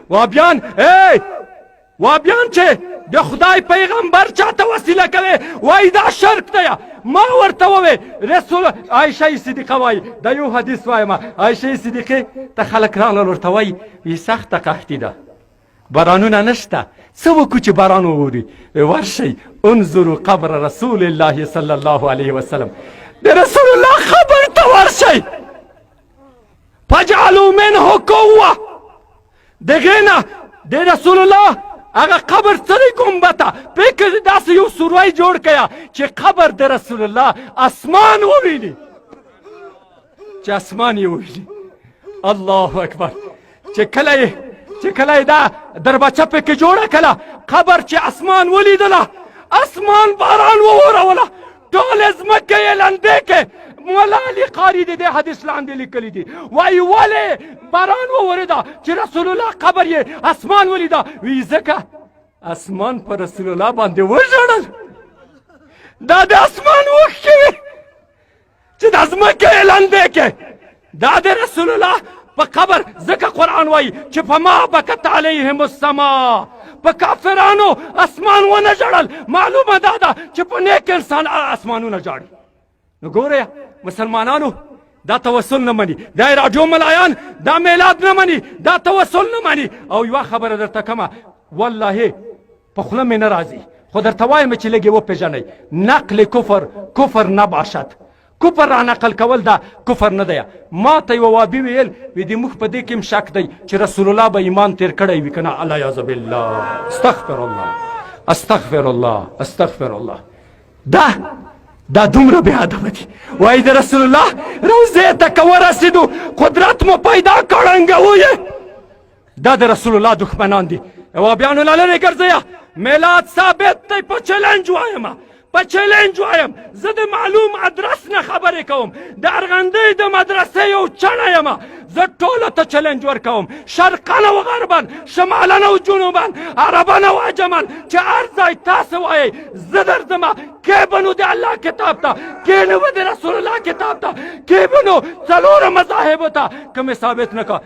وابیان وابیان چې د خدای پیغمبر چاته وسیله کوي وایي دا شرک دی. ما ورته ووی رسول عایشه صدیقه وایي دا یو حدیث وایم عایشه صدیقه ته خلک راغلل ورته وایي وی سخته قحطي ده بارانونه نشته څه وکړو چې باران ووري ورشئ انظروا قبر رسول الله صلی الله علیه وسلم د رسول الله قبر ته ورشئ فجعلوا منه قوه دغې نه د رسول الله هغه قبر سره ګنبته فکر داسې یو سوری جوړ کړه چې قبر د رسول الله اسمان وویني چې اسمان یې وویني. الله اکبر. چې کله یې دا دربچه پکې جوړه کړه قبر چې اسمان ولیدله اسمان باران ووروله ټولې ځمکه یې لندې کړې. مولا علی قاري د دې حدیث لاندې لیکلی دي وایي ولې باران وورېده چې رسول الله قبر یې اسمان ولیده وی ځکه اسمان په رسول الله باندې وژړل دا د اسمان اوښکې وې چې د ځمکه یې لندې کړې دا د رسول الله په قبر ځکه قرآن وایي چې فما بکت علیهم السما په کافرانو اسمان ونه ژړل. معلومه دا ده چې په نیک انسان اسمانونه ژاړي. نو ګوره مسلمانانو دا توسل نه مني دا راډیو ملایان دا میلاد نه مني دا توسل نه مني. او یوه خبره درته کومه والله په خوله مې نه راځي خو درته وایم چې لږ یې وپېژنئ نقل کفر نباشد کفر را نقل کول دا کفر نه دی. ما ته یوه وابي ویل وی د موږ په دې کې هم شک دی چې رسول الله به ایمان تیر کړی وي که نه. العیاذ بالله استغفر الله استغفر الله استغفر الله. دا دومره بې ادبه دي وایي د رسول الله روضې ته که ورسېدو قدرت مو پیدا کړنګوو یې دا د رسول الله دښمنان دي. وابیانو له لرې ګرځئ. میلاد ثابت دی په چلنج وایم په چلنج وایم زه د معلوم ادرس نه خبرې کوم د ارغندۍ د مدرسې یو چڼه یم زه ټولو ته چلنج ورکوم شرقن و غربن شمالن و جنوبن عربن و عجمن چې هر ځای تاسو وایئ زه درځمه کې بنو د الله کتاب ته کې نه به د رسول الله کتاب ته کې بنو څلورو مذاهبو ته که مې ثابت نه کا.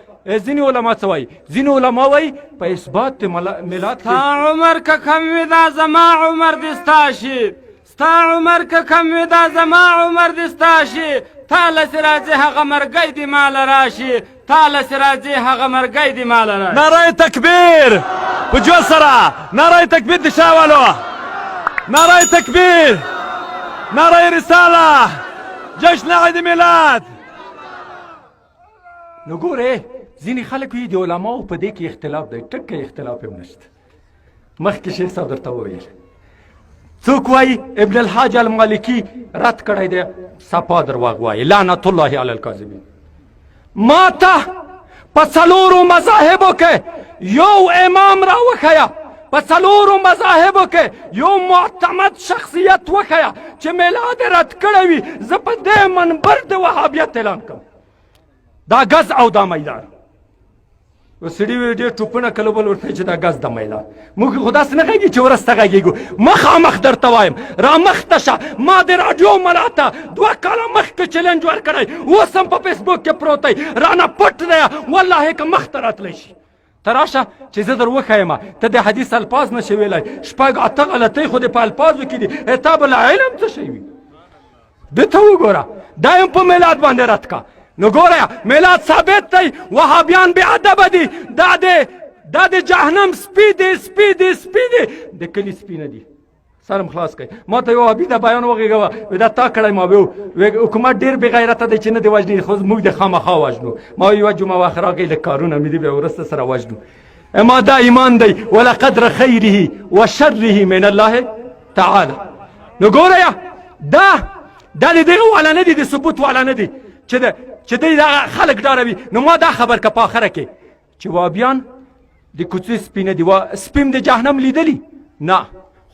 ځینې علما څه وایي ځینې علما وایي په اثبات د میلاد تا عمر که کم وي دا زما عمر دې ستا شي ستا عمر که کم وي دا زما عمر دې ستا شي تا لسې راځي هغه مرګی دې ماله راشي تا لسې راځي هغه مرګی دې ماله راشي. نعره تکبیر په جوش سره نعره تکبیر د شاولو نعره تکبیر نعره رساله جشن عید میلاد. نو ګورې ځینې خلک وایي د علماو په دې کې اختلاف دی ټکه اختلاف هم نشته. مخکې شیخ صاحب درته وویل څوک وایي ابن الحاج المالکي رد کړی دی صفا درواغ وایي لعنت الله علی الکاذبین. ما ته په څلورو مذاهبو کې یو امام را وښیه په څلورو مذاهبو کې یو معتمد شخصیت وښیه چې میلاد رد کړی وي زه په دې منبر د وهابیت اعلان کوم. دا گز او دا میدان سړي وي ډېر ټوپونه کله بل ورته چې دا گز د میدان موږ خو داسې نه غږېږي چې ورسته غږېږو. مخامخ درته وایم را مخته شه. ما د راډیو ملا ته 2 کاله مخکې چلنج ورکړی اوس هم په فیسبوک کې پروت دی رانه پټ دی والله که مخته راتلی شي ته راشه چې زه در وښیم ته د حدیث الفاظ نشي ویلی 8 غلطۍ خو دې په الفاظو کې دي تا به له علم څه شی وي دې ته وګوره دا هم په میلاد باندې رد کا. نو ګوره میلاد ثابت دی وهابیان بې ادبه دي دا د جهنم سپي دي د کلي سپي نه دي. سرم خلاص کړئ. ما ته یو وهابي دا بیان وغېږه دا تا کړی ما به حکومت ډېر بې غیرته دی چې نه دی وژني خو موږ د خامخا وژنو. ما یوه جمعه وخت راغی لږ کارونه مې دي بیا وروسته سره وژنو. ما دا ایمان دی ولقدر خیره و شره من الله تعالی. نو ګوره دا د دغه والا نه دي د ثبوت والا نه دي چې دی دا خلک ډاروي. نو ما دا خبر که په آخره کې چې وابیان د کوڅې سپي نه دي سپي هم د جهنم لیدلي نه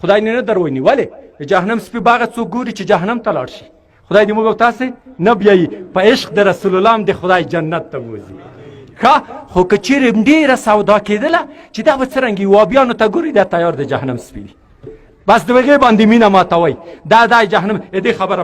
خدای نه درویني. ولې د جهنم سپي به هغه څوک ګوري چې جهنم ته لاړ شي. خدای دې موږ او تاسې نه بیایي په عشق د رسول الله هم د خدای جنت ته بوځي. ښه خو که چیرې ډېره سودا کېدله چې دا به څرنګه وابیانو ته ګوري دا تیار د جهنم سپي دي بس د هغې باندې مینه ماتوئ دا جهنم دې خبره